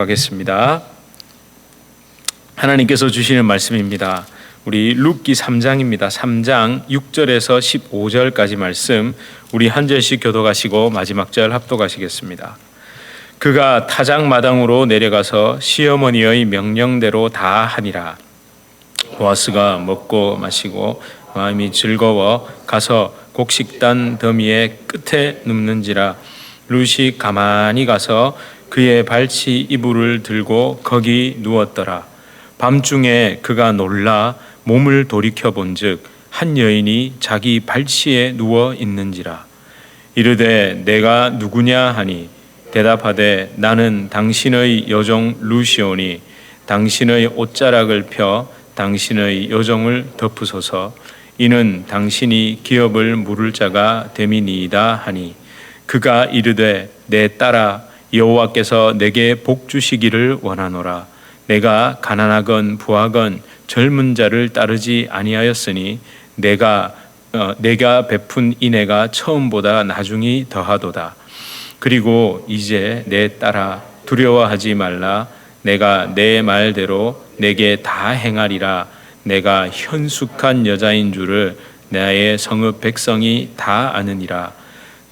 하겠습니다. 하나님께서 주시는 말씀입니다. 우리 룻기 3장입니다. 3장 6절에서 15절까지 말씀 우리 한 절씩 교독하시고 마지막 절 합독하시겠습니다. 그가 타작 마당으로 내려가서 시어머니의 명령대로 다 하니라. 보아스가 먹고 마시고 마음이 즐거워 가서 곡식단 더미의 끝에 눕는지라. 룻이 가만히 가서 그의 발치 이불을 들고 거기 누웠더라. 밤중에 그가 놀라 몸을 돌이켜 본즉 한 여인이 자기 발치에 누워 있는지라. 이르되 내가 누구냐 하니 대답하되 나는 당신의 여종 룻이오니 당신의 옷자락을 펴 당신의 여종을 덮으소서. 이는 당신이 기업을 물을 자가 됨이니이다 하니 그가 이르되 내 딸아 여호와께서 내게 복 주시기를 원하노라. 내가 가난하건 부하건 젊은 자를 따르지 아니하였으니 내가 베푼 인애가 처음보다 나중이 더하도다. 그리고 이제 내 딸아 두려워하지 말라. 내가 내 말대로 내게 다 행하리라. 내가 현숙한 여자인 줄을 나의 성읍 백성이 다 아느니라.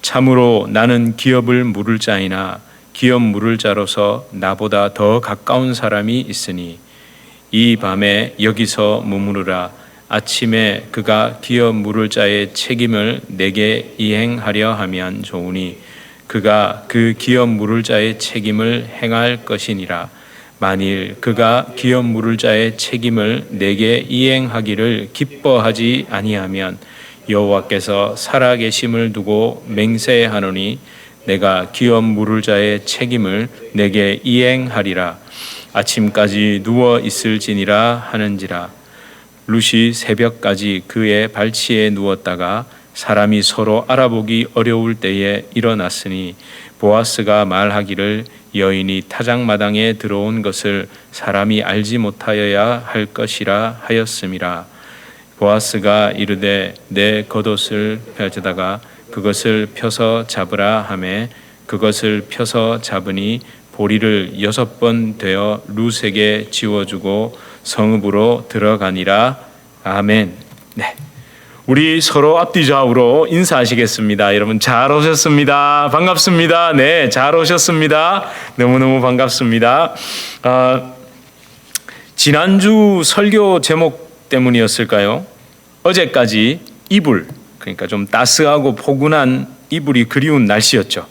참으로 나는 기업을 물을 자이나 기업 물을 자로서 나보다 더 가까운 사람이 있으니 이 밤에 여기서 머무르라. 아침에 그가 기업 물을 자의 책임을 내게 이행하려 하면 좋으니 그가 그 기업 물을 자의 책임을 행할 것이니라. 만일 그가 기업 물을 자의 책임을 내게 이행하기를 기뻐하지 아니하면 여호와께서 살아계심을 두고 맹세하노니 내가 기업 물을 자의 책임을 내게 이행하리라. 아침까지 누워 있을지니라 하는지라. 룻이 새벽까지 그의 발치에 누웠다가 사람이 서로 알아보기 어려울 때에 일어났으니 보아스가 말하기를 여인이 타작마당에 들어온 것을 사람이 알지 못하여야 할 것이라 하였음이라. 보아스가 이르되 내 겉옷을 펴다가 그것을 펴서 잡으라 하매 그것을 펴서 잡으니 보리를 6번 되어 룻에게 지워주고 성읍으로 들어가니라. 아멘. 네, 우리 서로 앞뒤 좌우로 인사하시겠습니다. 여러분 잘 오셨습니다. 반갑습니다. 네, 잘 오셨습니다. 너무너무 반갑습니다. 지난주 설교 제목 때문이었을까요? 어제까지 이불, 그러니까 좀 따스하고 포근한 이불이 그리운 날씨였죠.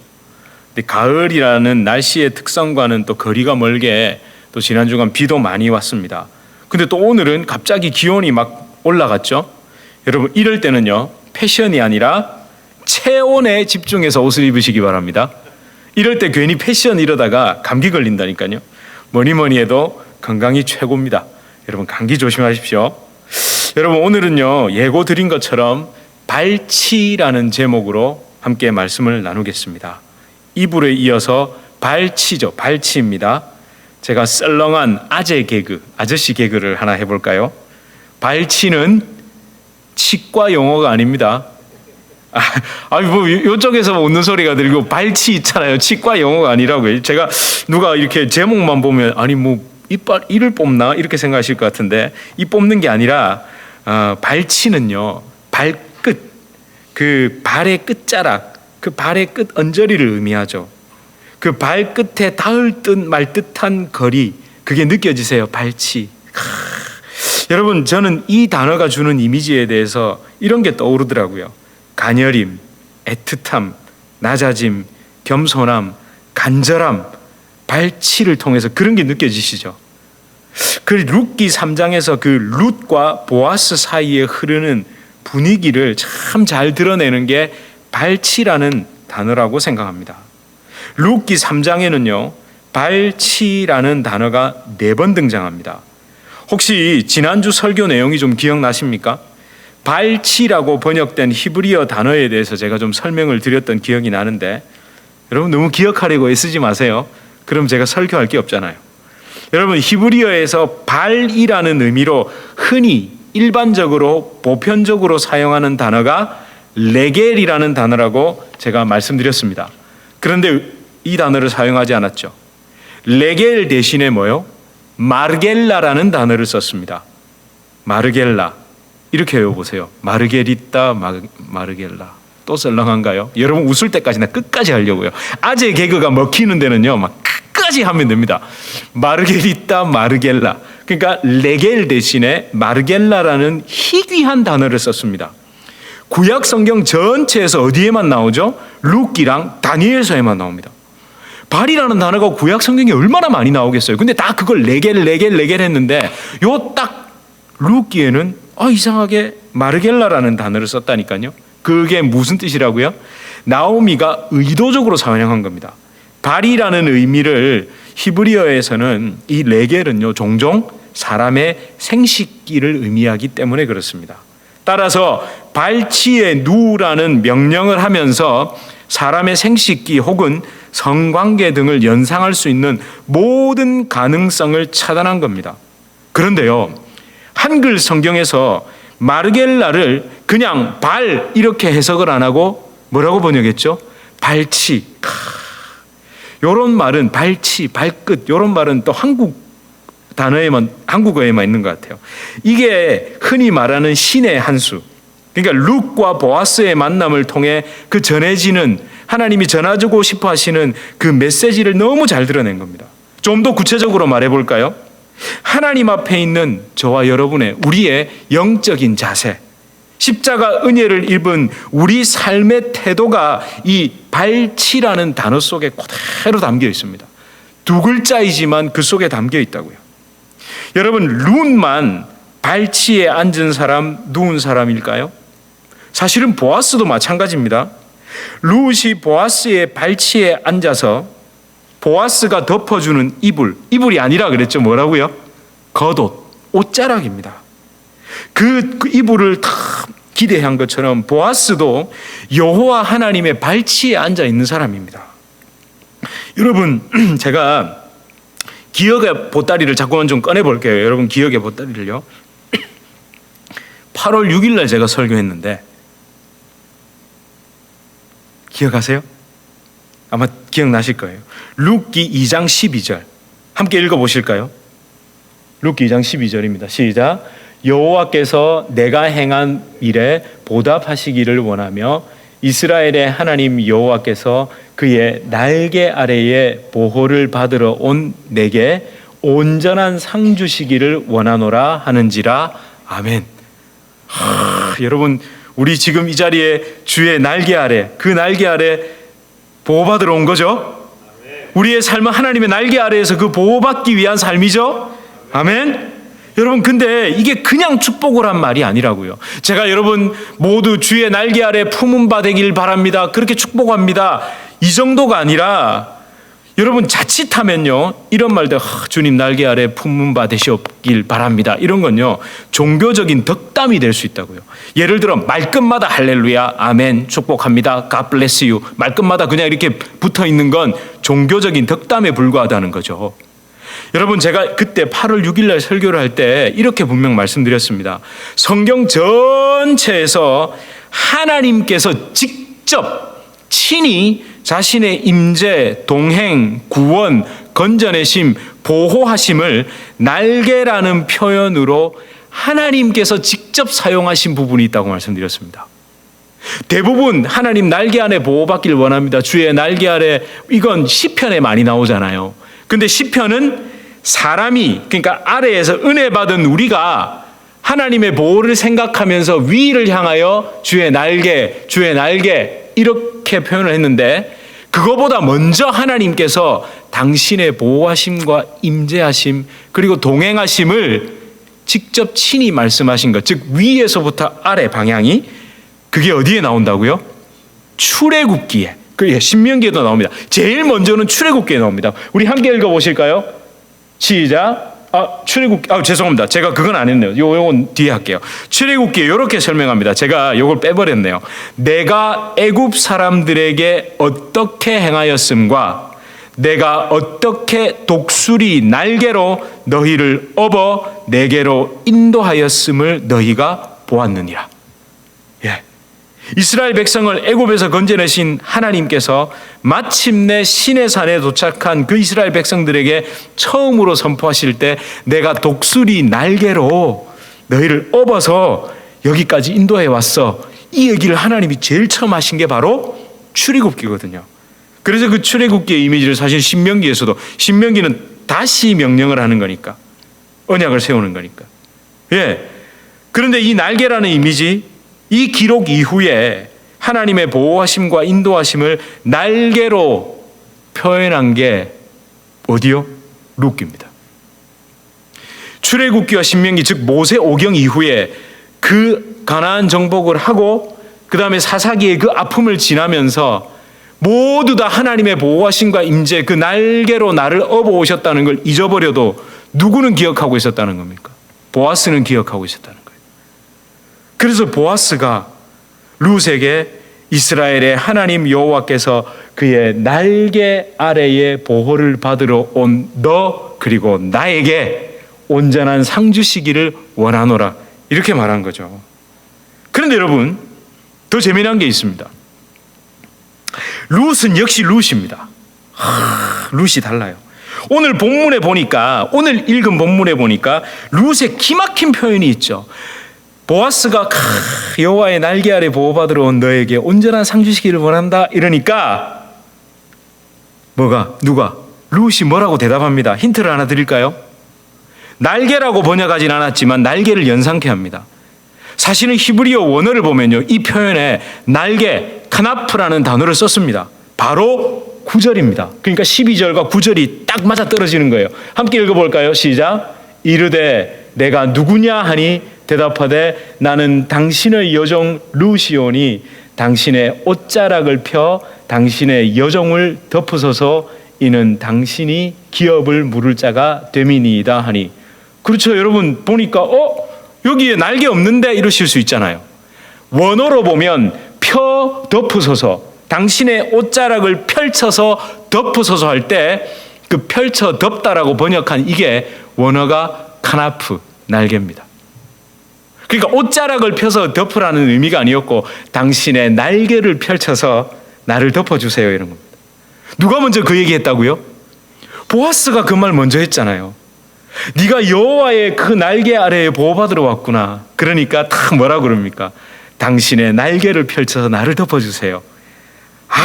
근데 가을이라는 날씨의 특성과는 또 거리가 멀게 또 지난주간 비도 많이 왔습니다. 근데 또 오늘은 갑자기 기온이 막 올라갔죠. 여러분 이럴 때는요, 패션이 아니라 체온에 집중해서 옷을 입으시기 바랍니다. 이럴 때 괜히 패션 이러다가 감기 걸린다니까요. 뭐니 해도 건강이 최고입니다. 여러분 감기 조심하십시오. 여러분 오늘은요, 예고 드린 것처럼 발치라는 제목으로 함께 말씀을 나누겠습니다. 이불에 이어서 발치죠. 발치입니다. 제가 썰렁한 아저씨 개그를 하나 해볼까요? 발치는 치과 용어가 아닙니다. 뭐 이쪽에서 웃는 소리가 들리고 발치 있잖아요. 치과 용어가 아니라고요. 제가 누가 이렇게 제목만 보면 아니 뭐 이를 뽑나 이렇게 생각하실 것 같은데 이 뽑는 게 아니라 발치는요, 발끝, 그 발의 끝자락, 그 발의 끝 언저리를 의미하죠. 그 발끝에 닿을 듯 말 듯한 거리, 그게 느껴지세요? 발치. 여러분 저는 이 단어가 주는 이미지에 대해서 이런 게 떠오르더라고요. 가녀림, 애틋함, 낮아짐, 겸손함, 간절함, 발치를 통해서 그런 게 느껴지시죠? 그 룻기 3장에서 그 룻과 보아스 사이에 흐르는 분위기를 참 잘 드러내는 게 발치라는 단어라고 생각합니다. 룻기 3장에는요, 발치라는 단어가 4번 등장합니다. 혹시 지난주 설교 내용이 좀 기억나십니까? 발치라고 번역된 히브리어 단어에 대해서 제가 좀 설명을 드렸던 기억이 나는데 여러분 너무 기억하려고 애쓰지 마세요. 그럼 제가 설교할 게 없잖아요. 여러분 히브리어에서 발이라는 의미로 흔히 일반적으로 보편적으로 사용하는 단어가 레겔이라는 단어라고 제가 말씀드렸습니다. 그런데 이 단어를 사용하지 않았죠. 레겔 대신에 뭐요? 마르겔라라는 단어를 썼습니다. 마르겔라. 이렇게 외워보세요. 마르게리따 마르겔라. 또 썰렁한가요? 여러분 웃을 때까지나 끝까지 하려고요. 아재 개그가 먹히는 데는요, 막 끝까지 하면 됩니다. 마르게리따 마르겔라. 그러니까 레겔 대신에 마르겔라라는 희귀한 단어를 썼습니다. 구약 성경 전체에서 어디에만 나오죠? 룻기랑 다니엘서에만 나옵니다. 발이라는 단어가 구약 성경에 얼마나 많이 나오겠어요. 근데 다 그걸 레겔 했는데 요 딱 룻기에는 이상하게 마르겔라라는 단어를 썼다니까요. 그게 무슨 뜻이라고요? 나오미가 의도적으로 사용한 겁니다. 발이라는 의미를 히브리어에서는 이 레겔은요 종종 사람의 생식기를 의미하기 때문에 그렇습니다. 따라서 발치에 누우라는 명령을 하면서 사람의 생식기 혹은 성관계 등을 연상할 수 있는 모든 가능성을 차단한 겁니다. 그런데요, 한글 성경에서 마르겔라를 그냥 발 이렇게 해석을 안 하고 뭐라고 번역했죠? 발치. 이런 말은 발치, 발끝 이런 말은 또 한국어에만 있는 것 같아요. 이게 흔히 말하는 신의 한 수. 그러니까 룻과 보아스의 만남을 통해 그 전해지는 하나님이 전하고 싶어 하시는 그 메시지를 너무 잘 드러낸 겁니다. 좀 더 구체적으로 말해볼까요? 하나님 앞에 있는 저와 여러분의 우리의 영적인 자세, 십자가 은혜를 입은 우리 삶의 태도가 이 발치라는 단어 속에 그대로 담겨 있습니다. 두 글자이지만 그 속에 담겨 있다고요. 여러분, 룻만 발치에 앉은 사람, 누운 사람일까요? 사실은 보아스도 마찬가지입니다. 룻이 보아스의 발치에 앉아서 보아스가 덮어주는 이불이 아니라 그랬죠. 뭐라고요? 겉옷, 옷자락입니다. 그 이불을 다 기대한 것처럼 보아스도 여호와 하나님의 발치에 앉아 있는 사람입니다. 여러분, 제가 기억의 보따리를 자꾸만 좀 꺼내볼게요. 여러분, 기억의 보따리를요. 8월 6일 날 제가 설교했는데 기억하세요? 아마 기억나실 거예요. 룻기 2장 12절 함께 읽어보실까요? 룻기 2장 12절입니다. 시작. 여호와께서 내가 행한 일에 보답하시기를 원하며 이스라엘의 하나님 여호와께서 그의 날개 아래에 보호를 받으러 온 내게 온전한 상 주시기를 원하노라 하는지라. 아멘. 여러분, 우리 지금 이 자리에 주의 날개 아래, 그 날개 아래 보호받으러 온 거죠. 우리의 삶은 하나님의 날개 아래에서 그 보호받기 위한 삶이죠. 아멘. 여러분, 근데 이게 그냥 축복을 한 말이 아니라고요. 제가 여러분 모두 주의 날개 아래 품은 바 되길 바랍니다, 그렇게 축복합니다, 이 정도가 아니라 여러분 자칫하면요 이런 말들, 주님 날개 아래 품은 바 되시길 바랍니다, 이런 건요 종교적인 덕담이 될 수 있다고요. 예를 들어 말끝마다 할렐루야, 아멘, 축복합니다, God bless you, 말끝마다 그냥 이렇게 붙어 있는 건 종교적인 덕담에 불과하다는 거죠. 여러분, 제가 그때 8월 6일 날 설교를 할 때 이렇게 분명 말씀드렸습니다. 성경 전체에서 하나님께서 직접 친히 자신의 임재, 동행, 구원, 건져내심, 보호하심을 날개라는 표현으로 하나님께서 직접 사용하신 부분이 있다고 말씀드렸습니다. 대부분 하나님 날개 아래 보호받기를 원합니다, 주의 날개 아래, 이건 시편에 많이 나오잖아요. 근데 시편은 사람이, 그러니까 아래에서 은혜 받은 우리가 하나님의 보호를 생각하면서 위를 향하여 주의 날개, 주의 날개 이렇게 표현을 했는데, 그거보다 먼저 하나님께서 당신의 보호하심과 임재하심 그리고 동행하심을 직접 친히 말씀하신 것, 즉 위에서부터 아래 방향이, 그게 어디에 나온다고요? 출애굽기에, 신명기에도 나옵니다. 제일 먼저는 출애굽기에 나옵니다. 우리 함께 읽어보실까요? 시작. 죄송합니다. 제가 그건 안 했네요. 요건 뒤에 할게요. 출애굽기에 이렇게 설명합니다. 제가 요걸 빼버렸네요. 내가 애굽 사람들에게 어떻게 행하였음과 내가 어떻게 독수리 날개로 너희를 업어 내게로 인도하였음을 너희가 보았느니라. 예. 이스라엘 백성을 애굽에서 건져내신 하나님께서 마침내 시내산에 도착한 그 이스라엘 백성들에게 처음으로 선포하실 때 내가 독수리 날개로 너희를 업어서 여기까지 인도해 왔어. 이 얘기를 하나님이 제일 처음 하신 게 바로 출애굽기거든요. 그래서 그 출애굽기의 이미지를 사실 신명기에서도, 신명기는 다시 명령을 하는 거니까, 언약을 세우는 거니까. 예. 그런데 이 날개라는 이미지, 이 기록 이후에 하나님의 보호하심과 인도하심을 날개로 표현한 게 어디요? 룻기입니다. 출애굽기와 신명기, 즉 모세 오경 이후에 그 가나안 정복을 하고 그 다음에 사사기의 그 아픔을 지나면서 모두 다 하나님의 보호하심과 임재, 그 날개로 나를 업어오셨다는 걸 잊어버려도 누구는 기억하고 있었다는 겁니까? 보아스는 기억하고 있었다는 거예요. 그래서 보아스가 룻에게 이스라엘의 하나님 여호와께서 그의 날개 아래에 보호를 받으러 온 너 그리고 나에게 온전한 상 주시기를 원하노라, 이렇게 말한 거죠. 그런데 여러분, 더 재미난 게 있습니다. 룻은 역시 룻입니다. 룻이 달라요. 오늘 본문에 보니까, 오늘 읽은 본문에 보니까 룻의 기막힌 표현이 있죠. 보아스가 여호와의 날개 아래 보호받으러 온 너에게 온전한 상 주시기를 원한다 이러니까 누가? 룻이 뭐라고 대답합니다. 힌트를 하나 드릴까요? 날개라고 번역하진 않았지만 날개를 연상케 합니다. 사실은 히브리어 원어를 보면요, 이 표현에 날개, 카나프라는 단어를 썼습니다. 바로 9절입니다. 그러니까 12절과 9절이 딱 맞아 떨어지는 거예요. 함께 읽어볼까요? 시작. 이르되 내가 누구냐 하니 대답하되 나는 당신의 여종 룻이오니 당신의 옷자락을 펴 당신의 여종을 덮으소서 이는 당신이 기업을 물을 자가 됨이니이다 하니. 그렇죠. 여러분 보니까 여기에 날개 없는데 이러실 수 있잖아요. 원어로 보면 펴 덮으소서, 당신의 옷자락을 펼쳐서 덮으소서 할 때 그 펼쳐 덮다라고 번역한 이게 원어가 카나프, 날개입니다. 그러니까 옷자락을 펴서 덮으라는 의미가 아니었고 당신의 날개를 펼쳐서 나를 덮어주세요 이런 겁니다. 누가 먼저 그 얘기했다고요? 보아스가 그 말 먼저 했잖아요. 네가 여호와의 그 날개 아래에 보호받으러 왔구나. 그러니까 딱 뭐라 그럽니까? 당신의 날개를 펼쳐서 나를 덮어주세요.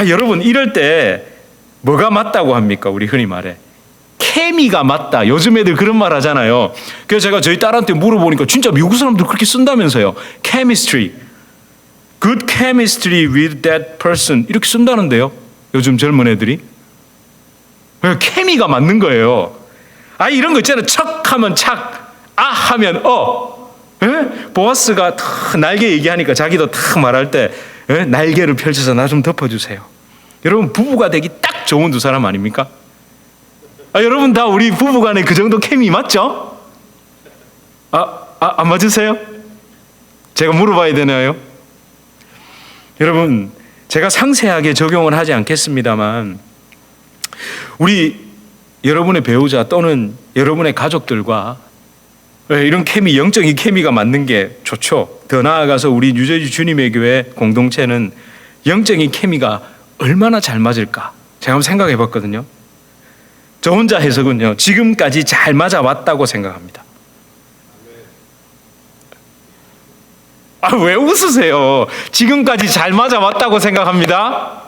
여러분 이럴 때 뭐가 맞다고 합니까? 우리 흔히 말해 케미가 맞다. 요즘 애들 그런 말 하잖아요. 그래서 제가 저희 딸한테 물어보니까 진짜 미국 사람들 그렇게 쓴다면서요. chemistry, good chemistry with that person 이렇게 쓴다는데요. 요즘 젊은 애들이 케미가 맞는 거예요. 이런 거 있잖아요. 척하면 착, 하면 보아스가 탁 날개 얘기하니까 자기도 탁 말할 때 날개를 펼쳐서 나 좀 덮어주세요. 여러분 부부가 되기 딱 좋은 두 사람 아닙니까? 여러분 다 우리 부부간에 그 정도 케미 맞죠? 안 맞으세요? 제가 물어봐야 되나요? 여러분 제가 상세하게 적용을 하지 않겠습니다만 여러분의 배우자 또는 여러분의 가족들과 이런 케미, 영적인 케미가 맞는 게 좋죠. 더 나아가서 우리 뉴저지 주님의 교회 공동체는 영적인 케미가 얼마나 잘 맞을까 제가 한번 생각해 봤거든요. 저 혼자 해석은요, 지금까지 잘 맞아왔다고 생각합니다. 왜 웃으세요? 지금까지 잘 맞아왔다고 생각합니다.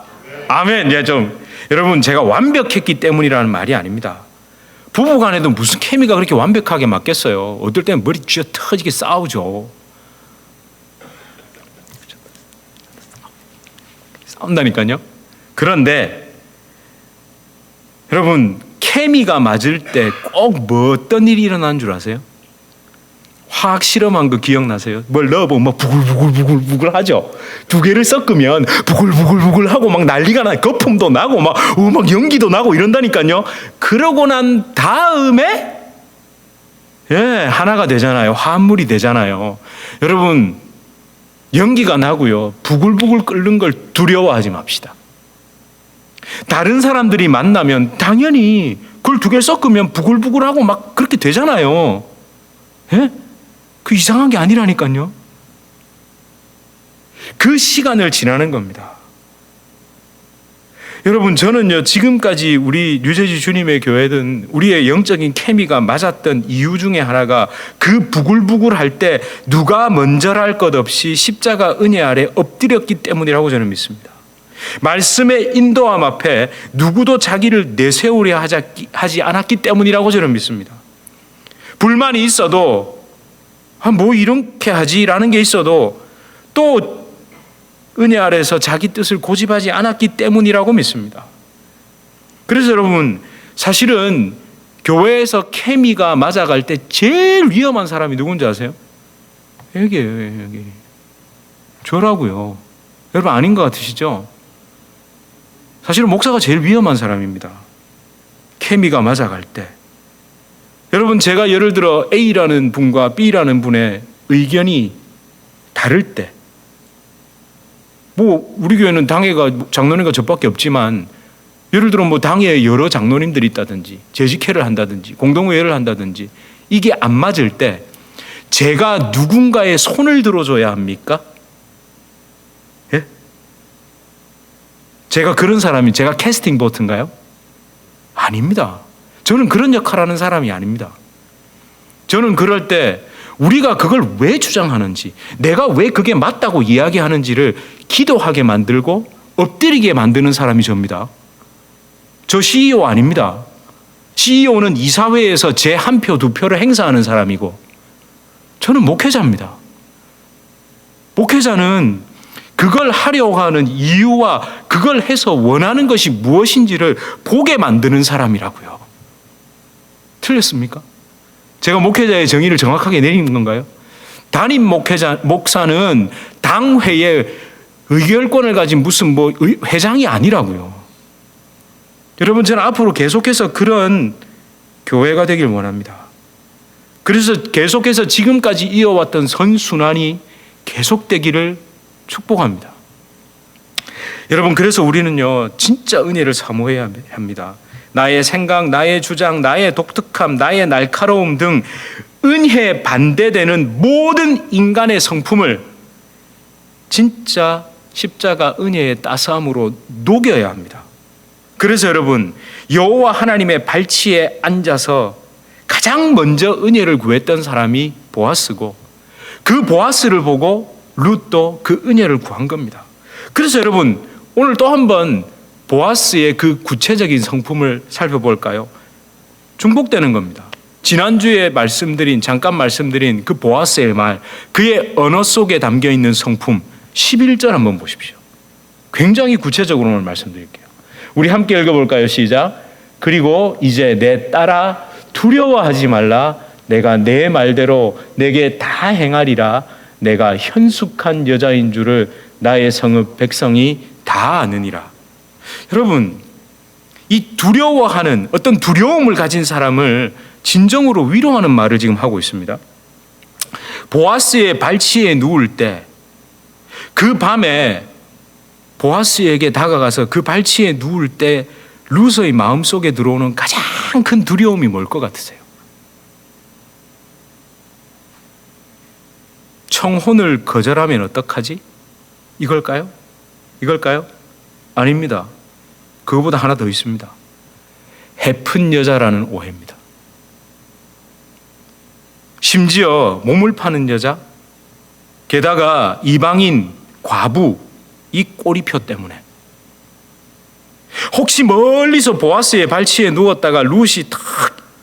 아멘. 여러분 제가 완벽했기 때문이라는 말이 아닙니다. 부부간에도 무슨 케미가 그렇게 완벽하게 맞겠어요. 어떨 때는 머리 쥐어 터지게 싸우죠. 싸운다니까요. 그런데 여러분 케미가 맞을 때 꼭 어떤 일이 일어나는 줄 아세요? 화학 실험한 거 기억나세요? 뭘 넣어보면 막 부글부글 하죠. 두 개를 섞으면 부글부글 하고 막 난리가 나, 거품도 나고 막 연기도 나고 이런다니까요. 그러고 난 다음에 하나가 되잖아요. 화합물이 되잖아요. 여러분 연기가 나고요, 부글부글 끓는 걸 두려워하지 맙시다. 다른 사람들이 만나면 당연히 그걸 두 개를 섞으면 부글부글하고 막 그렇게 되잖아요. 그 이상한 게 아니라니까요. 그 시간을 지나는 겁니다. 여러분, 저는요, 지금까지 우리 뉴저지 주님의 교회든 우리의 영적인 케미가 맞았던 이유 중에 하나가 그 부글부글할 때 누가 먼저랄 것 없이 십자가 은혜 아래 엎드렸기 때문이라고 저는 믿습니다. 말씀의 인도함 앞에 누구도 자기를 내세우려 하지 않았기 때문이라고 저는 믿습니다. 불만이 있어도 뭐 이렇게 하지라는 게 있어도 또 은혜 아래서 자기 뜻을 고집하지 않았기 때문이라고 믿습니다. 그래서 여러분, 사실은 교회에서 케미가 맞아갈 때 제일 위험한 사람이 누군지 아세요? 여기예요, 여기. 저라고요. 여러분, 아닌 것 같으시죠? 사실은 목사가 제일 위험한 사람입니다. 케미가 맞아갈 때. 여러분, 제가 예를 들어 A라는 분과 B라는 분의 의견이 다를 때, 우리 교회는 당회가 장로님과 저밖에 없지만, 예를 들어 당회에 여러 장로님들이 있다든지, 재직회를 한다든지, 공동회의를 한다든지, 이게 안 맞을 때, 제가 누군가의 손을 들어줘야 합니까? 예? 제가 그런 사람이, 제가 캐스팅 보트인가요? 아닙니다. 저는 그런 역할을 하는 사람이 아닙니다. 저는 그럴 때 우리가 그걸 왜 주장하는지, 내가 왜 그게 맞다고 이야기하는지를 기도하게 만들고 엎드리게 만드는 사람이 접니다. 저 CEO 아닙니다. CEO는 이사회에서 제 한 표, 두 표를 행사하는 사람이고, 저는 목회자입니다. 목회자는 그걸 하려고 하는 이유와 그걸 해서 원하는 것이 무엇인지를 보게 만드는 사람이라고요. 틀렸습니까? 제가 목회자의 정의를 정확하게 내리는 건가요? 담임 목사는 당회의 의결권을 가진 무슨 회장이 아니라고요. 여러분, 저는 앞으로 계속해서 그런 교회가 되길 원합니다. 그래서 계속해서 지금까지 이어왔던 선순환이 계속되기를 축복합니다. 여러분, 그래서 우리는요, 진짜 은혜를 사모해야 합니다. 나의 생각, 나의 주장, 나의 독특함, 나의 날카로움 등 은혜에 반대되는 모든 인간의 성품을 진짜 십자가 은혜의 따스함으로 녹여야 합니다. 그래서 여러분, 여호와 하나님의 발치에 앉아서 가장 먼저 은혜를 구했던 사람이 보아스고, 그 보아스를 보고 룻도 그 은혜를 구한 겁니다. 그래서 여러분, 오늘 또 한번 보아스의 그 구체적인 성품을 살펴볼까요? 중복되는 겁니다. 지난주에 잠깐 말씀드린 그 보아스의 말, 그의 언어 속에 담겨 있는 성품, 11절 한번 보십시오. 굉장히 구체적으로 오늘 말씀드릴게요. 우리 함께 읽어볼까요? 시작. 그리고 이제 내 딸아, 두려워하지 말라. 내가 내 말대로 내게 다 행하리라. 내가 현숙한 여자인 줄을 나의 성읍 백성이 다 아느니라. 여러분, 이 두려워하는 어떤 두려움을 가진 사람을 진정으로 위로하는 말을 지금 하고 있습니다. 보아스의 발치에 누울 때, 그 밤에 보아스에게 다가가서 그 발치에 누울 때 룻의 마음속에 들어오는 가장 큰 두려움이 뭘 것 같으세요? 청혼을 거절하면 어떡하지? 이걸까요? 아닙니다. 그거보다 하나 더 있습니다. 해픈 여자라는 오해입니다. 심지어 몸을 파는 여자, 게다가 이방인, 과부, 이 꼬리표 때문에 혹시 멀리서 보아스의 발치에 누웠다가 룻이 탁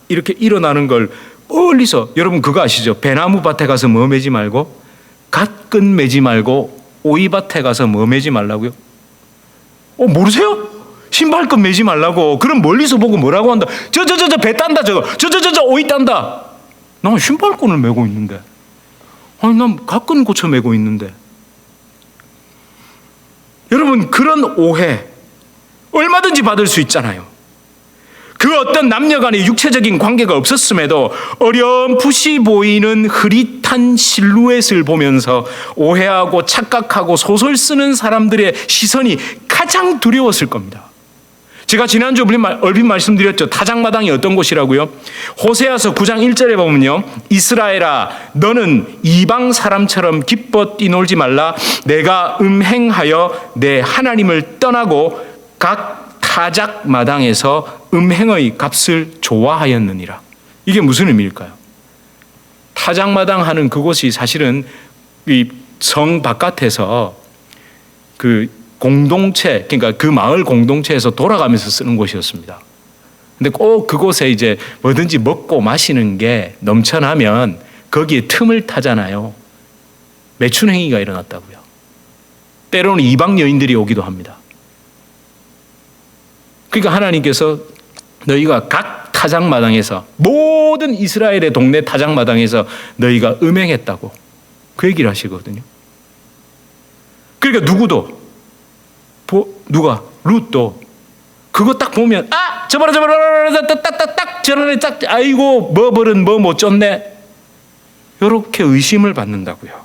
이렇게 일어나는 걸 멀리서, 여러분 그거 아시죠? 배나무 밭에 가서 뭐 매지 말고, 갓끈 매지 말고 오이밭에 가서 뭐 매지 말라고요? 모르세요? 신발끈 매지 말라고. 그럼 멀리서 보고 뭐라고 한다? 저 배 딴다, 저거. 저 오이 딴다. 난 신발끈을 매고 있는데. 아니, 난 갓끈 고쳐 매고 있는데. 여러분, 그런 오해 얼마든지 받을 수 있잖아요. 그 어떤 남녀 간의 육체적인 관계가 없었음에도 어렴풋이 보이는 흐릿한 실루엣을 보면서 오해하고 착각하고 소설 쓰는 사람들의 시선이 가장 두려웠을 겁니다. 제가 지난주 얼핏 말씀드렸죠. 타작마당이 어떤 곳이라고요? 호세아서 9장 1절에 보면요. 이스라엘아 너는 이방 사람처럼 기뻐 뛰놀지 말라. 내가 음행하여 내 하나님을 떠나고 각 타작마당에서 음행의 값을 좋아하였느니라. 이게 무슨 의미일까요? 타작마당 하는 그곳이 사실은 이 성 바깥에서 그 공동체, 그러니까 그 마을 공동체에서 돌아가면서 쓰는 곳이었습니다. 근데 꼭 그곳에 이제 뭐든지 먹고 마시는 게 넘쳐나면 거기에 틈을 타잖아요. 매춘행위가 일어났다고요. 때로는 이방 여인들이 오기도 합니다. 그러니까 하나님께서 너희가 각 타작마당에서 모든 이스라엘의 동네 타작마당에서 너희가 음행했다고 그 얘기를 하시거든요. 그러니까 누가 룻도 그거 딱 보면 저봐라 딱딱딱 저런애 딱 아이고 뭐 버릇 뭐 못 쫓네 이렇게 의심을 받는다고요.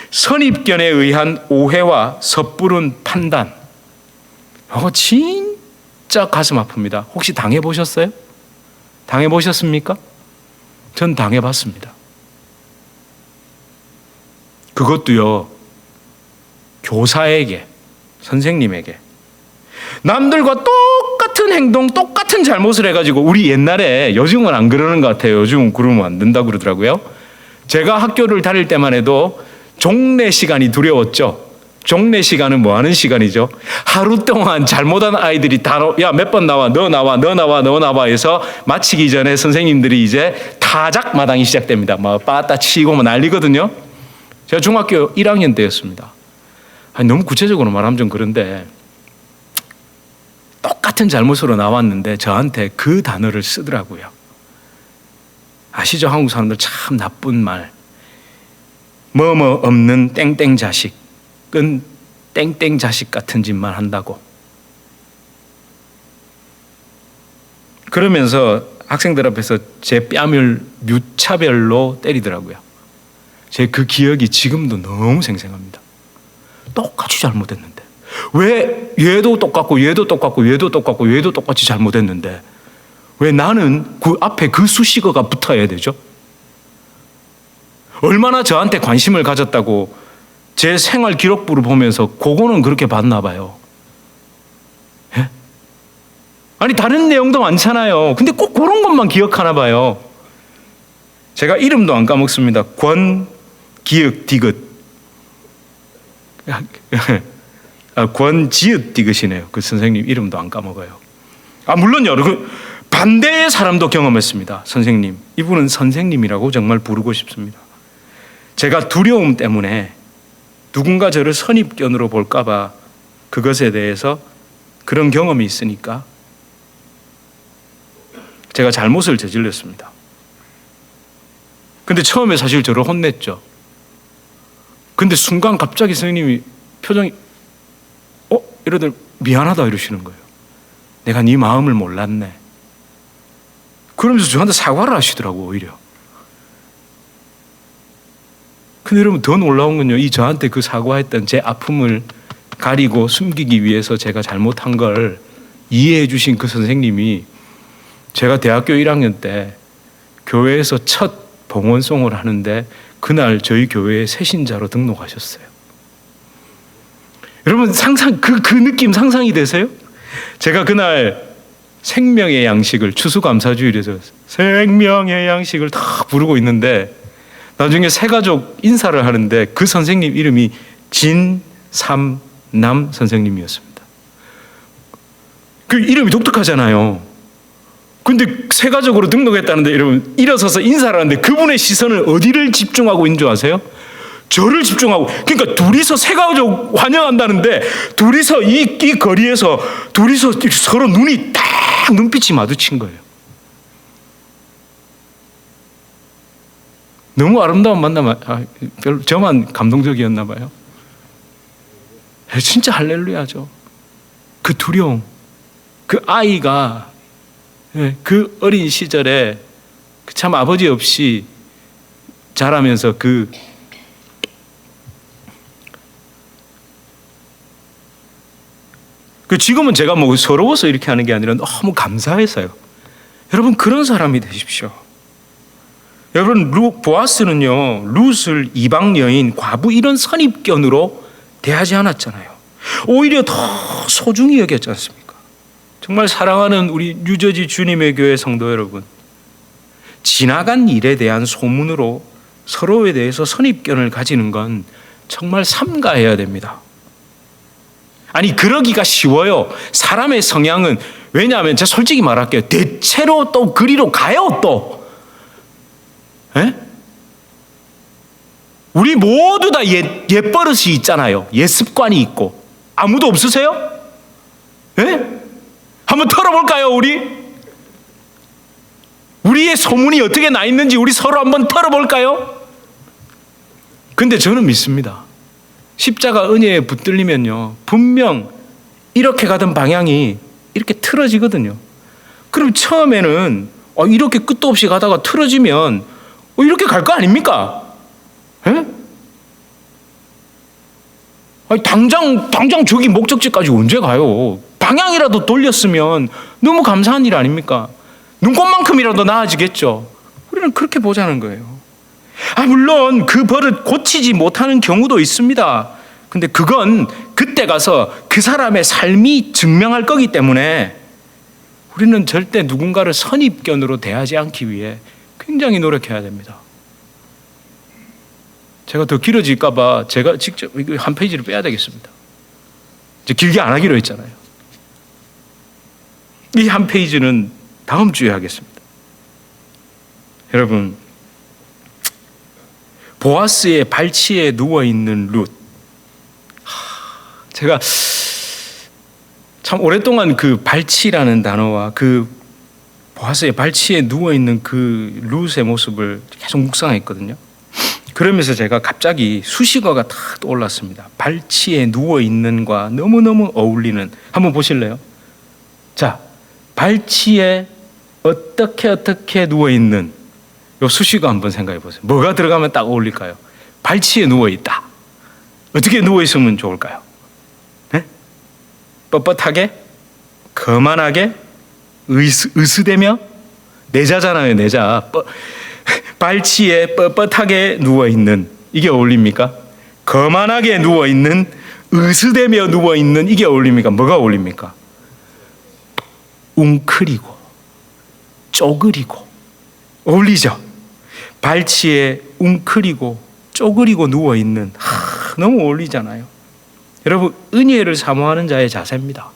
선입견에 의한 오해와 섣부른 판단, 이거 진짜 가슴 아픕니다. 혹시 당해보셨어요? 당해보셨습니까? 전 당해봤습니다. 그것도요, 교사에게, 선생님에게 남들과 똑같은 행동, 똑같은 잘못을 해가지고, 우리 옛날에, 요즘은 안 그러는 것 같아요. 요즘은 그러면 안 된다고 그러더라고요. 제가 학교를 다닐 때만 해도 종례 시간이 두려웠죠. 종례 시간은 뭐 하는 시간이죠? 하루 동안 잘못한 아이들이 다 야, 몇 번 나와, 너 나와, 너 나와, 너 나와 해서 마치기 전에 선생님들이 이제 타작 마당이 시작됩니다. 막 빠따 치고 뭐 난리거든요. 제가 중학교 1학년 때였습니다. 너무 구체적으로 말하면 좀 그런데 똑같은 잘못으로 나왔는데 저한테 그 단어를 쓰더라고요. 아시죠? 한국 사람들 참 나쁜 말. 뭐뭐 없는 땡땡 자식은 땡땡 자식 같은 짓만 한다고. 그러면서 학생들 앞에서 제 뺨을 뮤차별로 때리더라고요. 제 그 기억이 지금도 너무 생생합니다. 똑같이 잘못했는데 왜 얘도 똑같고 얘도 똑같고 얘도 똑같고 얘도 똑같이 잘못했는데 왜 나는 그 앞에 그 수식어가 붙어야 되죠? 얼마나 저한테 관심을 가졌다고 제 생활 기록부를 보면서 그거는 그렇게 봤나 봐요. 예? 아니 다른 내용도 많잖아요. 근데 꼭 그런 것만 기억하나 봐요. 제가 이름도 안 까먹습니다. 권, 기역, 디귿. 권, 지읒, 디귿이네요. 그 선생님 이름도 안 까먹어요. 물론요. 반대의 사람도 경험했습니다. 선생님. 이분은 선생님이라고 정말 부르고 싶습니다. 제가 두려움 때문에 누군가 저를 선입견으로 볼까 봐 그것에 대해서 그런 경험이 있으니까 제가 잘못을 저질렀습니다. 근데 처음에 사실 저를 혼냈죠. 근데 순간 갑자기 선생님이 표정이 이러더니 미안하다 이러시는 거예요. 내가 네 마음을 몰랐네. 그러면서 저한테 사과를 하시더라고 오히려. 근데 여러분 더 놀라운 건요. 이 저한테 그 사과했던 제 아픔을 가리고 숨기기 위해서 제가 잘못한 걸 이해해 주신 그 선생님이 제가 대학교 1학년 때 교회에서 첫 봉헌송을 하는데 그날 저희 교회에 새신자로 등록하셨어요. 여러분 그 느낌 상상이 되세요? 제가 그날 생명의 양식을 추수감사주일에서 생명의 양식을 다 부르고 있는데 나중에 새가족 인사를 하는데 그 선생님 이름이 진삼남 선생님이었습니다. 그 이름이 독특하잖아요. 근데 새가족으로 등록했다는데 여러분 일어서서 인사를 하는데 그분의 시선을 어디를 집중하고 있는 줄 아세요? 저를 집중하고. 그러니까 둘이서 새가족 환영한다는데 둘이서 이 거리에서 둘이서 서로 눈빛이 마주친 거예요. 너무 아름다운 만남, 저만 감동적이었나 봐요. 진짜 할렐루야죠. 그 두려움, 그 아이가 그 어린 시절에 참 아버지 없이 자라면서 지금은 제가 뭐 서러워서 이렇게 하는 게 아니라 너무 감사해서요. 여러분, 그런 사람이 되십시오. 여러분, 보아스는요, 룻을 이방 여인, 과부 이런 선입견으로 대하지 않았잖아요. 오히려 더 소중히 여겼지 않습니까? 정말 사랑하는 우리 뉴저지 주님의 교회 성도 여러분, 지나간 일에 대한 소문으로 서로에 대해서 선입견을 가지는 건 정말 삼가해야 됩니다. 아니, 그러기가 쉬워요. 사람의 성향은, 왜냐하면 제가 솔직히 말할게요. 대체로 또 그리로 가요, 또. 에? 우리 모두 다 옛버릇이 있잖아요. 옛습관이 있고. 아무도 없으세요? 에? 한번 털어볼까요, 우리의 소문이 어떻게 나 있는지 우리 서로 한번 털어볼까요? 근데 저는 믿습니다. 십자가 은혜에 붙들리면요, 분명 이렇게 가던 방향이 이렇게 틀어지거든요. 그럼 처음에는 이렇게 끝도 없이 가다가 틀어지면 이렇게 갈 거 아닙니까? 에? 아니, 당장 저기 목적지까지 언제 가요? 방향이라도 돌렸으면 너무 감사한 일 아닙니까? 눈꽃만큼이라도 나아지겠죠. 우리는 그렇게 보자는 거예요. 물론 그 버릇 고치지 못하는 경우도 있습니다. 근데 그건 그때 가서 그 사람의 삶이 증명할 거기 때문에 우리는 절대 누군가를 선입견으로 대하지 않기 위해 굉장히 노력해야 됩니다. 제가 더 길어질까 봐 제가 직접 한 페이지를 빼야 되겠습니다. 이제 길게 안 하기로 했잖아요. 이 한 페이지는 다음 주에 하겠습니다. 여러분, 보아스의 발치에 누워있는 룻. 제가 참 오랫동안 그 발치라는 단어와 그 보아스의 발치에 누워있는 그 룻의 모습을 계속 묵상했거든요. 그러면서 제가 갑자기 수식어가 탁 떠올랐습니다. 발치에 누워있는과 너무너무 어울리는. 한번 보실래요? 자, 발치에 어떻게 누워있는 이 수식어 한번 생각해 보세요. 뭐가 들어가면 딱 어울릴까요? 발치에 누워있다. 어떻게 누워있으면 좋을까요? 네? 뻣뻣하게? 거만하게? 으스대며? 내자잖아요, 내자. 발치에 뻣뻣하게 누워있는, 이게 어울립니까? 거만하게 누워있는, 으스대며 누워있는, 이게 어울립니까? 뭐가 어울립니까? 웅크리고 쪼그리고. 어울리죠? 발치에 웅크리고 쪼그리고 누워있는, 너무 어울리잖아요. 여러분, 은혜를 사모하는 자의 자세입니다.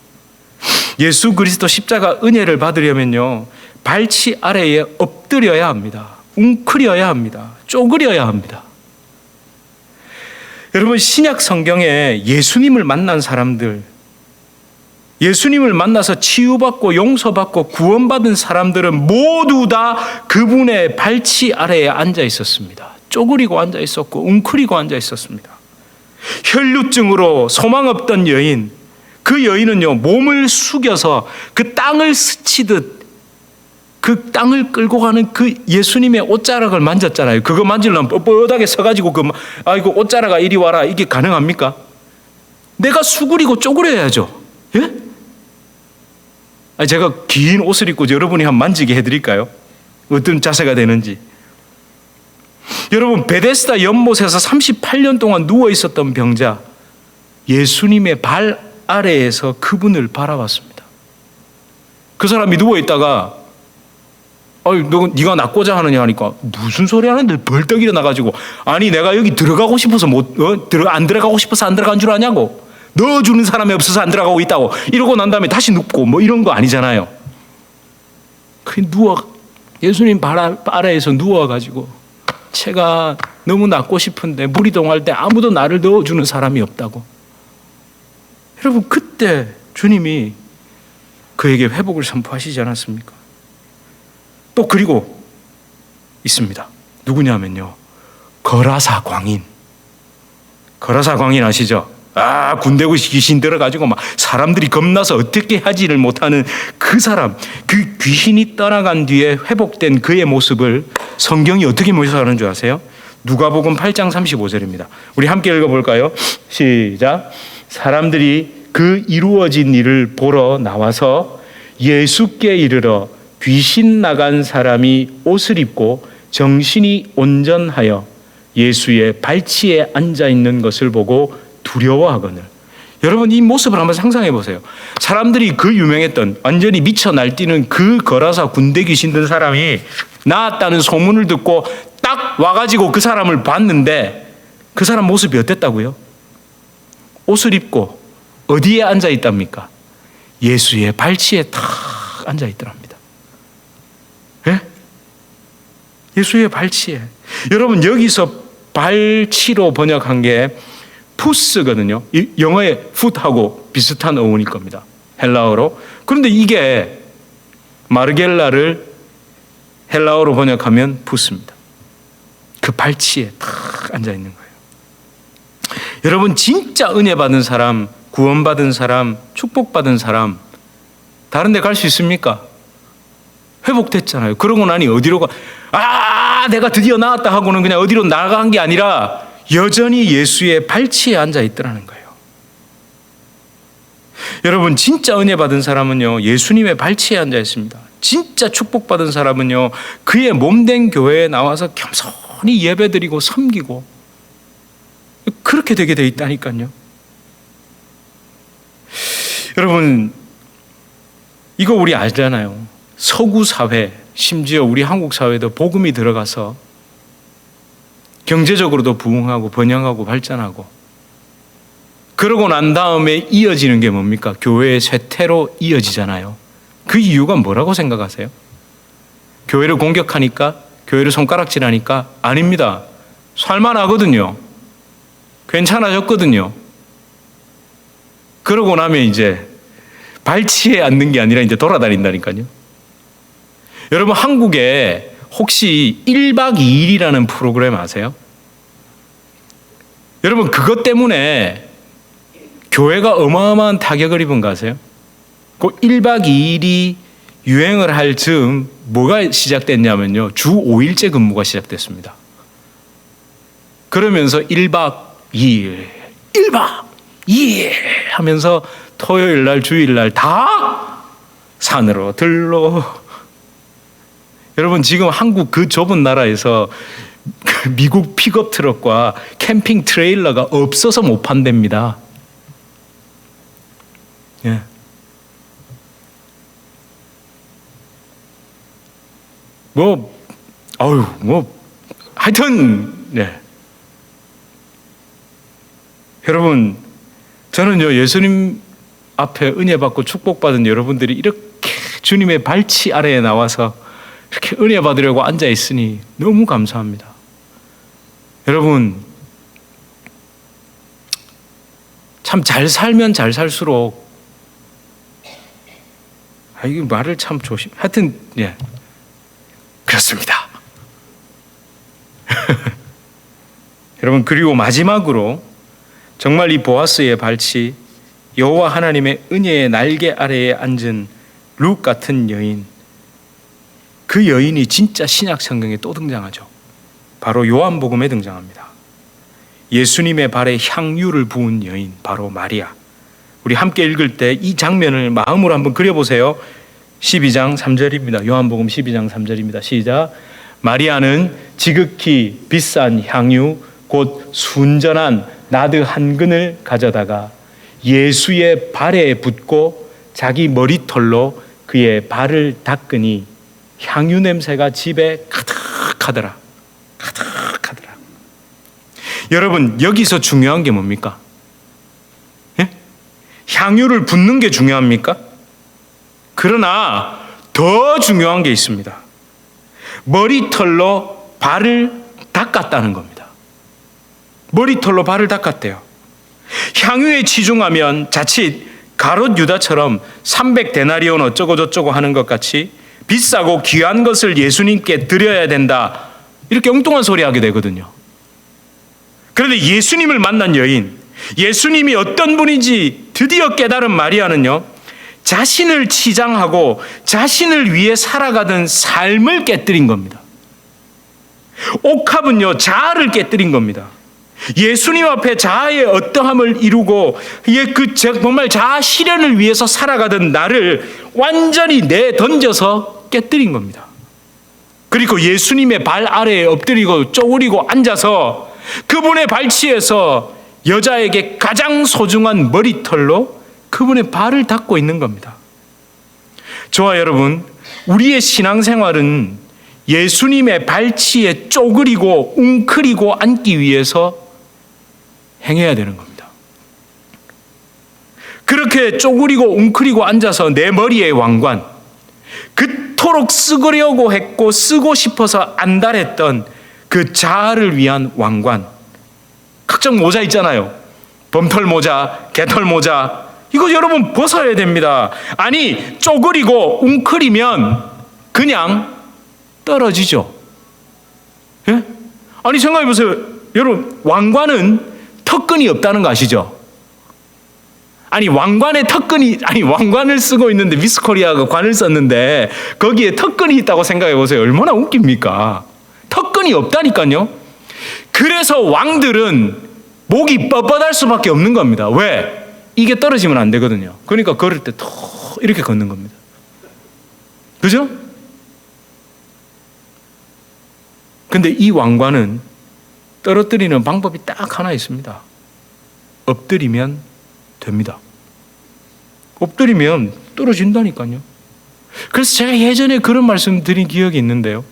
예수 그리스도 십자가 은혜를 받으려면요, 발치 아래에 엎드려야 합니다. 웅크려야 합니다. 쪼그려야 합니다. 여러분, 신약 성경에 예수님을 만난 사람들, 예수님을 만나서 치유받고 용서받고 구원받은 사람들은 모두 다 그분의 발치 아래에 앉아 있었습니다. 쪼그리고 앉아 있었고 웅크리고 앉아 있었습니다. 혈루증으로 소망 없던 여인, 그 여인은요, 몸을 숙여서 그 땅을 스치듯 그 땅을 끌고 가는 그 예수님의 옷자락을 만졌잖아요. 그거 만지려면 뻣뻣하게 서가지고 아이고 옷자락아 이리 와라, 이게 가능합니까? 내가 수그리고 쪼그려야죠. 예? 제가 긴 옷을 입고 여러분이 한번 만지게 해드릴까요? 어떤 자세가 되는지. 여러분, 베데스다 연못에서 38년 동안 누워 있었던 병자, 예수님의 발 아래에서 그분을 바라봤습니다. 그 사람이 누워 있다가 네가 낫고자 하느냐 하니까 무슨 소리 하는데 벌떡 일어나가지고, 아니 내가 여기 들어가고 싶어서 안 들어가고 싶어서 안 들어간 줄 아냐고, 넣어주는 사람이 없어서 안 들어가고 있다고, 이러고 난 다음에 다시 눕고 뭐 이런 거 아니잖아요. 예수님 발 아래에서 누워가지고 제가 너무 낫고 싶은데 물 이동할 때 아무도 나를 넣어주는 사람이 없다고. 여러분, 그때 주님이 그에게 회복을 선포하시지 않았습니까? 또 그리고 있습니다. 누구냐면요, 거라사 광인. 거라사 광인 아시죠? 군대 귀신 들어가지고 막 사람들이 겁나서 어떻게 하지를 못하는 그 사람, 그 귀신이 떠나간 뒤에 회복된 그의 모습을 성경이 어떻게 묘사하는 줄 아세요? 누가복음 8장 35절입니다. 우리 함께 읽어볼까요? 시작. 사람들이 그 이루어진 일을 보러 나와서 예수께 이르러 귀신 나간 사람이 옷을 입고 정신이 온전하여 예수의 발치에 앉아 있는 것을 보고 두려워하거늘. 여러분, 이 모습을 한번 상상해 보세요. 사람들이 그 유명했던 완전히 미쳐 날뛰는 그 거라사 군대 귀신 든 사람이 나았다는 소문을 듣고 딱 와가지고 그 사람을 봤는데 그 사람 모습이 어땠다고요? 옷을 입고 어디에 앉아 있답니까? 예수의 발치에 탁 앉아 있더랍니다. 예? 예수의 발치에. 여러분, 여기서 발치로 번역한 게 푸스거든요. 영어의 풋하고 비슷한 어원일 겁니다. 헬라어로. 그런데 이게 마르겔라를 헬라어로 번역하면 푸스입니다. 그 발치에 탁 앉아 있는 거예요. 여러분, 진짜 은혜 받은 사람, 구원받은 사람, 축복받은 사람 다른 데 갈 수 있습니까? 회복됐잖아요. 그러고 나니 어디로 가? 내가 드디어 나았다 하고는 그냥 어디로 나간 게 아니라 여전히 예수의 발치에 앉아 있더라는 거예요. 여러분, 진짜 은혜 받은 사람은요, 예수님의 발치에 앉아 있습니다. 진짜 축복받은 사람은요, 그의 몸된 교회에 나와서 겸손히 예배드리고 섬기고 그렇게 되게 돼 있다니까요. 여러분, 이거 우리 알잖아요. 서구 사회, 심지어 우리 한국 사회도 복음이 들어가서 경제적으로도 부흥하고 번영하고 발전하고 그러고 난 다음에 이어지는 게 뭡니까? 교회의 쇠퇴로 이어지잖아요. 그 이유가 뭐라고 생각하세요? 교회를 공격하니까? 교회를 손가락질하니까? 아닙니다. 살만하거든요. 괜찮아졌거든요. 그러고 나면 이제 발치에 앉는 게 아니라 이제 돌아다닌다니까요. 여러분, 한국에 혹시 1박 2일이라는 프로그램 아세요? 여러분, 그것 때문에 교회가 어마어마한 타격을 입은 거 아세요? 그 1박 2일이 유행을 할 즈음 뭐가 시작됐냐면요, 주 5일제 근무가 시작됐습니다. 그러면서 1박 2일 하면서 토요일 날, 주일 날 다 산으로 들로. 여러분, 지금 한국 그 좁은 나라에서 미국 픽업 트럭과 캠핑 트레일러가 없어서 못 판답니다. 예. 하여튼, 네. 여러분, 저는요, 예수님 앞에 은혜 받고 축복받은 여러분들이 이렇게 주님의 발치 아래에 나와서 이렇게 은혜 받으려고 앉아 있으니 너무 감사합니다. 여러분, 참 잘 살면 잘 살수록, 이거 말을 참 하여튼, 예. 그렇습니다. 여러분, 그리고 마지막으로 정말 이 보아스의 발치, 여호와 하나님의 은혜의 날개 아래에 앉은 룻 같은 여인, 그 여인이 진짜 신약 성경에 또 등장하죠. 바로 요한복음에 등장합니다. 예수님의 발에 향유를 부은 여인, 바로 마리아. 우리 함께 읽을 때 이 장면을 마음으로 한번 그려보세요. 12장 3절입니다. 요한복음 12장 3절입니다. 시작. 마리아는 지극히 비싼 향유 곧 순전한 나드 한 근을 가져다가 예수의 발에 붓고 자기 머리털로 그의 발을 닦으니 향유 냄새가 집에 가득하더라. 여러분, 여기서 중요한 게 뭡니까? 예? 향유를 붓는 게 중요합니까? 그러나 더 중요한 게 있습니다. 머리털로 발을 닦았다는 겁니다. 머리털로 발을 닦았대요. 향유에 치중하면 자칫 가롯 유다처럼 300데나리온 어쩌고 저쩌고 하는 것 같이 비싸고 귀한 것을 예수님께 드려야 된다, 이렇게 엉뚱한 소리 하게 되거든요. 그런데 예수님을 만난 여인, 예수님이 어떤 분인지 드디어 깨달은 마리아는요, 자신을 치장하고 자신을 위해 살아가던 삶을 깨뜨린 겁니다. 옥합은요, 자아를 깨뜨린 겁니다. 예수님 앞에 자아의 어떠함을 이루고 정말 자아 실현을 위해서 살아가던 나를 완전히 내던져서 깨뜨린 겁니다. 그리고 예수님의 발 아래에 엎드리고 쪼그리고 앉아서 그분의 발치에서 여자에게 가장 소중한 머리털로 그분의 발을 닦고 있는 겁니다. 저와 여러분, 우리의 신앙생활은 예수님의 발치에 쪼그리고 웅크리고 앉기 위해서 행해야 되는 겁니다. 그렇게 쪼그리고 웅크리고 앉아서 내 머리의 왕관, 그토록 쓰려고 했고 쓰고 싶어서 안달했던 그 자아를 위한 왕관, 각종 모자 있잖아요. 범털 모자, 개털 모자, 이거 여러분 벗어야 됩니다. 아니, 쪼그리고 웅크리면 그냥 떨어지죠. 예? 아니, 생각해 보세요. 여러분, 왕관은 턱끈이 없다는 거 아시죠? 아니, 왕관을 쓰고 있는데, 미스코리아가 관을 썼는데 거기에 턱끈이 있다고 생각해 보세요. 얼마나 웃깁니까? 턱끈이 없다니까요. 그래서 왕들은 목이 뻣뻣할 수밖에 없는 겁니다. 왜? 이게 떨어지면 안 되거든요. 그러니까 걸을 때 톡 이렇게 걷는 겁니다. 그죠? 근데 이 왕관은 떨어뜨리는 방법이 딱 하나 있습니다. 엎드리면 됩니다. 엎드리면 떨어진다니까요. 그래서 제가 예전에 그런 말씀 드린 기억이 있는데요.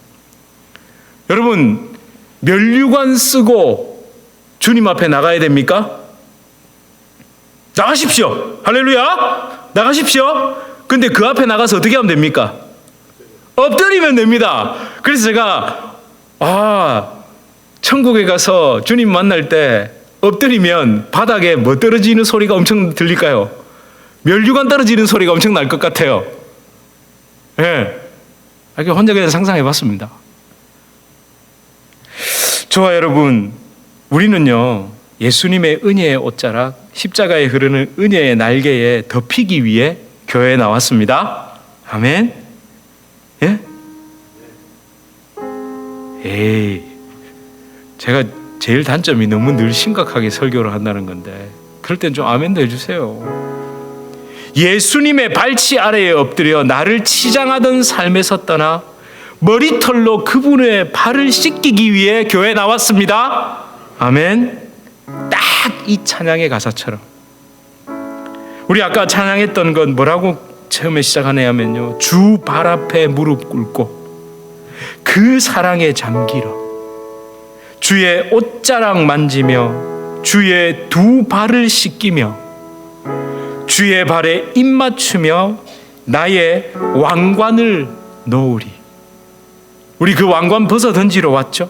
여러분, 면류관 쓰고 주님 앞에 나가야 됩니까? 나가십시오. 할렐루야. 나가십시오. 근데 그 앞에 나가서 어떻게 하면 됩니까? 엎드리면 됩니다. 그래서 제가 천국에 가서 주님 만날 때 엎드리면 바닥에 뭐 떨어지는 소리가 엄청 들릴까요? 면류관 떨어지는 소리가 엄청 날 것 같아요. 예. 이렇게 혼자 그냥 상상해 봤습니다. 저와 여러분, 우리는요, 예수님의 은혜의 옷자락, 십자가에 흐르는 은혜의 날개에 덮이기 위해 교회에 나왔습니다. 아멘. 예? 에이, 제가 제일 단점이 너무 늘 심각하게 설교를 한다는 건데, 그럴 땐 좀 아멘도 해주세요. 예수님의 발치 아래에 엎드려 나를 치장하던 삶에서 떠나 머리털로 그분의 발을 씻기기 위해 교회에 나왔습니다. 아멘. 딱 이 찬양의 가사처럼, 우리 아까 찬양했던 건 뭐라고 처음에 시작하냐면요, 주 발 앞에 무릎 꿇고 그 사랑에 잠기러 주의 옷자락 만지며 주의 두 발을 씻기며 주의 발에 입 맞추며 나의 왕관을 놓으리. 우리 그 왕관 벗어 던지러 왔죠.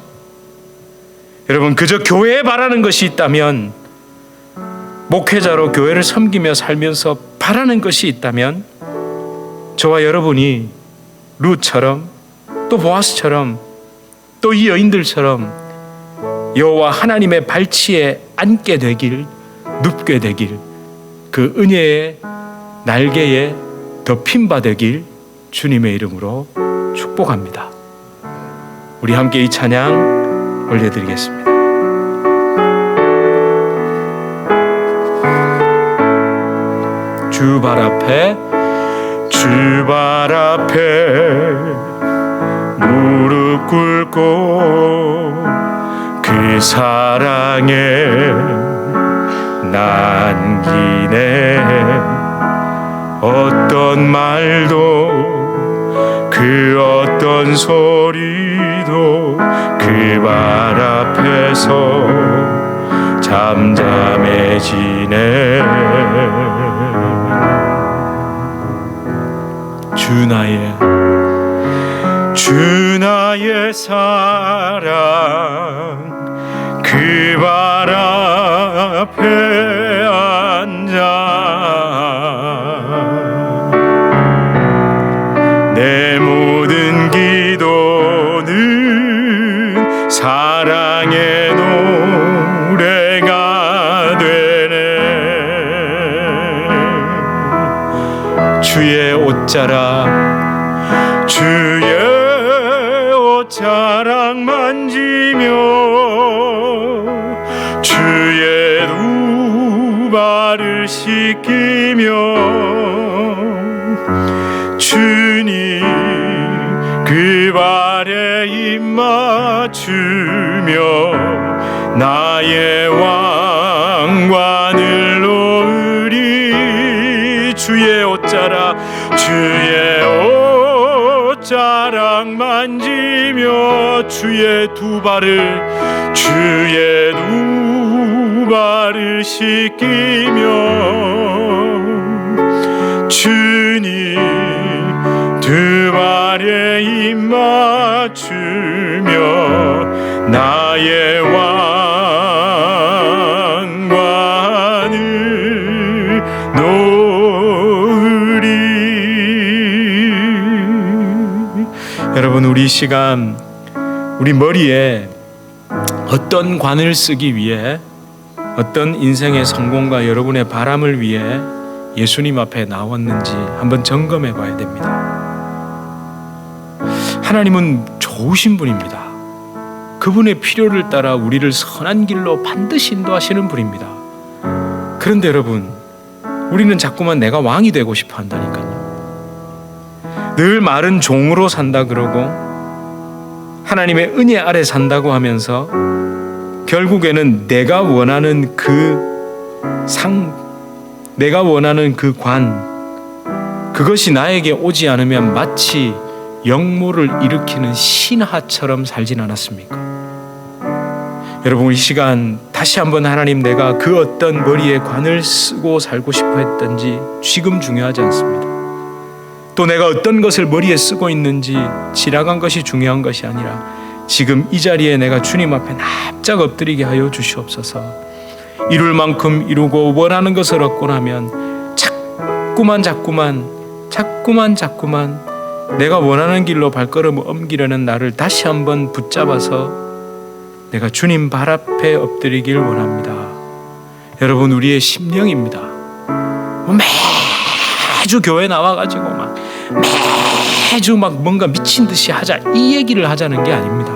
여러분, 그저 교회에 바라는 것이 있다면, 목회자로 교회를 섬기며 살면서 바라는 것이 있다면, 저와 여러분이 룻처럼, 또 보아스처럼, 또 이 여인들처럼 여호와 하나님의 발치에 앉게 되길, 눕게 되길, 그 은혜의 날개에 덮인 바 되길 주님의 이름으로 축복합니다. 우리 함께 이 찬양 올려드리겠습니다. 주 발 앞에 무릎 꿇고 그 사랑에 남기네. 어떤 말도 그 어떤 소리도 그 발 앞에서 잠잠해지네. 주 나의 사랑 그 발 앞에 앉아 내 모든 기도는 사랑의 노래가 되네. 주의 옷자락 만지며 주 발을 씻기며 주님 그 발에 입 맞추며 나의 왕관을 놓으리. 주의 옷자락 만지며 주의 두 발을 씻기며 주님 두 발에 입 맞추며 나의 왕관을 놓으리. 여러분, 우리 시간 우리 머리에 어떤 관을 쓰기 위해, 어떤 인생의 성공과 여러분의 바람을 위해 예수님 앞에 나왔는지 한번 점검해 봐야 됩니다. 하나님은 좋으신 분입니다. 그분의 필요를 따라 우리를 선한 길로 반드시 인도하시는 분입니다. 그런데 여러분, 우리는 자꾸만 내가 왕이 되고 싶어 한다니까요. 늘 마른 종으로 산다 그러고 하나님의 은혜 아래 산다고 하면서 결국에는 내가 원하는 그 관, 그것이 나에게 오지 않으면 마치 역모를 일으키는 신하처럼 살진 않았습니까? 여러분, 이 시간 다시 한번 하나님, 내가 그 어떤 머리에 관을 쓰고 살고 싶어 했던지 지금 중요하지 않습니다. 또 내가 어떤 것을 머리에 쓰고 있는지 지나간 것이 중요한 것이 아니라 지금 이 자리에 내가 주님 앞에 납작 엎드리게 하여 주시옵소서. 이룰 만큼 이루고 원하는 것을 얻고 나면 자꾸만 내가 원하는 길로 발걸음을 옮기려는 나를 다시 한번 붙잡아서 내가 주님 발 앞에 엎드리길 원합니다. 여러분, 우리의 심령입니다. 매주 교회 나와가지고 매주 뭔가 미친 듯이 하자, 이 얘기를 하자는 게 아닙니다.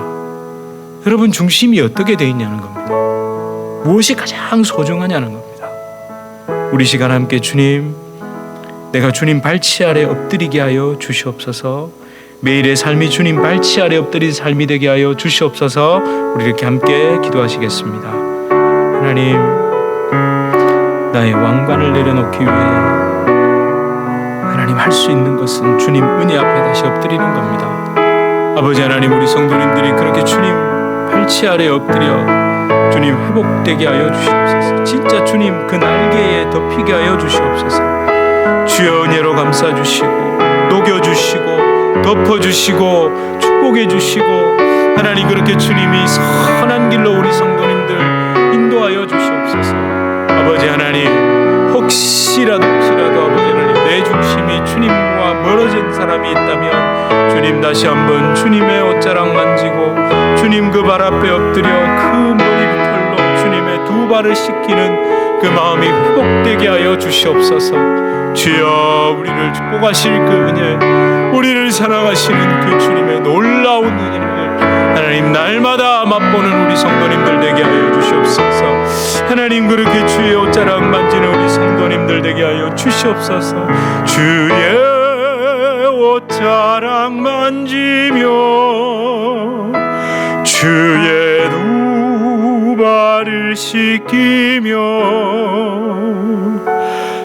여러분, 중심이 어떻게 돼 있냐는 겁니다. 무엇이 가장 소중하냐는 겁니다. 우리 시간 함께 주님, 내가 주님 발치 아래 엎드리게 하여 주시옵소서. 매일의 삶이 주님 발치 아래 엎드린 삶이 되게 하여 주시옵소서. 우리 이렇게 함께 기도하시겠습니다. 하나님, 나의 왕관을 내려놓기 위해 하나님 할 수 있는 것은 주님 은혜 앞에 다시 엎드리는 겁니다. 아버지 하나님, 우리 성도님들이 그렇게 주님 발치 아래 엎드려 주님 회복되게 하여 주시옵소서. 진짜 주님 그 날개에 덮이게 하여 주시옵소서. 주여 은혜로 감싸주시고 녹여주시고 덮어주시고 축복해주시고 하나님, 그렇게 주님이 선한 길로 우리 성도님들 인도하여 주시옵소서. 아버지 하나님, 혹시라도 아버지 하나님, 내 중심이 주님과 멀어진 사람이 있다면 주님 다시 한번 주님의 옷자락 만지고 주님 그 발 앞에 엎드려 그 머리털로 주님의 두 발을 씻기는 그 마음이 회복되게 하여 주시옵소서. 주여, 우리를 축복하실 그 은혜, 우리를 사랑하시는 그 주님의 놀라운 은혜를 하나님 날마다 맛보는 우리 성도님들 되게 하여 주시옵소서. 하나님, 그렇게 주의 옷자락 만지는 우리 성도님들 되게 하여 주시옵소서. 주의 옷자락 만지며 주의 두 발을 씻기며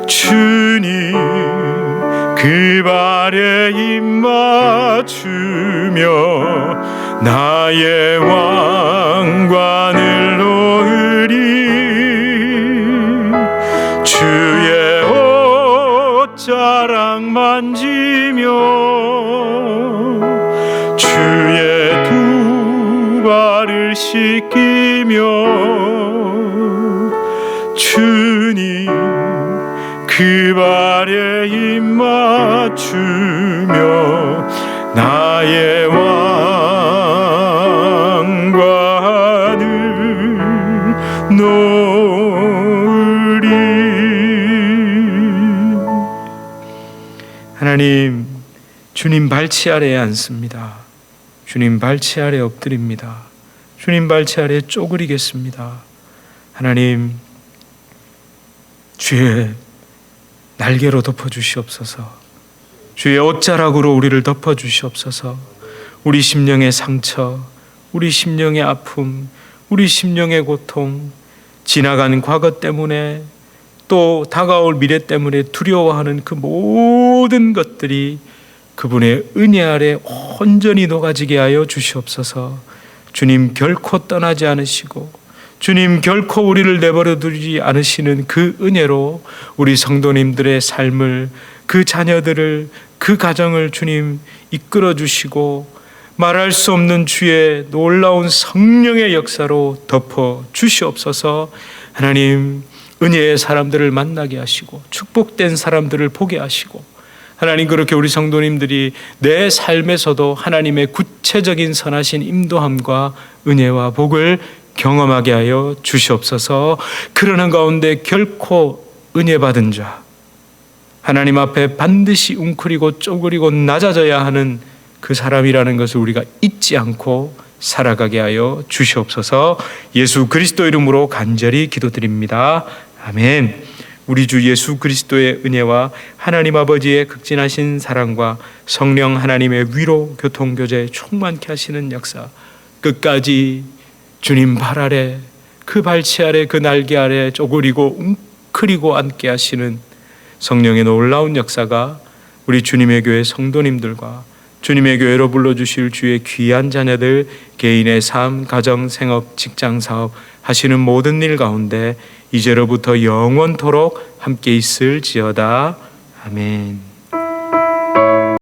주님 그 발에 입 맞추며 나의 왕관을 놓으리. 주의 옷자락 만지며 주의 두 발을 씻기며 주님 그 발에 입 맞추며 나의 왕관을 놓으리. 하나님, 주님 발치 아래에 앉습니다. 주님 발치 아래 엎드립니다. 주님 발치 아래 쪼그리겠습니다. 하나님, 주의 날개로 덮어주시옵소서. 주의 옷자락으로 우리를 덮어주시옵소서. 우리 심령의 상처, 우리 심령의 아픔, 우리 심령의 고통, 지나간 과거 때문에 또 다가올 미래 때문에 두려워하는 그 모든 것들이 그분의 은혜 아래 온전히 녹아지게 하여 주시옵소서. 주님 결코 떠나지 않으시고 주님 결코 우리를 내버려 두지 않으시는 그 은혜로 우리 성도님들의 삶을, 그 자녀들을, 그 가정을 주님 이끌어 주시고 말할 수 없는 주의 놀라운 성령의 역사로 덮어 주시옵소서. 하나님, 은혜의 사람들을 만나게 하시고 축복된 사람들을 보게 하시고, 하나님, 그렇게 우리 성도님들이 내 삶에서도 하나님의 구체적인 선하신 인도함과 은혜와 복을 경험하게 하여 주시옵소서. 그러는 가운데 결코 은혜 받은 자, 하나님 앞에 반드시 웅크리고 쪼그리고 낮아져야 하는 그 사람이라는 것을 우리가 잊지 않고 살아가게 하여 주시옵소서. 예수 그리스도 이름으로 간절히 기도드립니다. 아멘. 우리 주 예수 그리스도의 은혜와 하나님 아버지의 극진하신 사랑과 성령 하나님의 위로 교통교제 충만케 하시는 역사, 끝까지 주님 발 아래, 그 발치 아래, 그 날개 아래 쪼그리고 웅크리고 앉게 하시는 성령의 놀라운 역사가 우리 주님의 교회 성도님들과 주님의 교회로 불러주실 주의 귀한 자녀들 개인의 삶, 가정, 생업, 직장, 사업 하시는 모든 일 가운데 이제로부터 영원토록 함께 있을지어다. 아멘.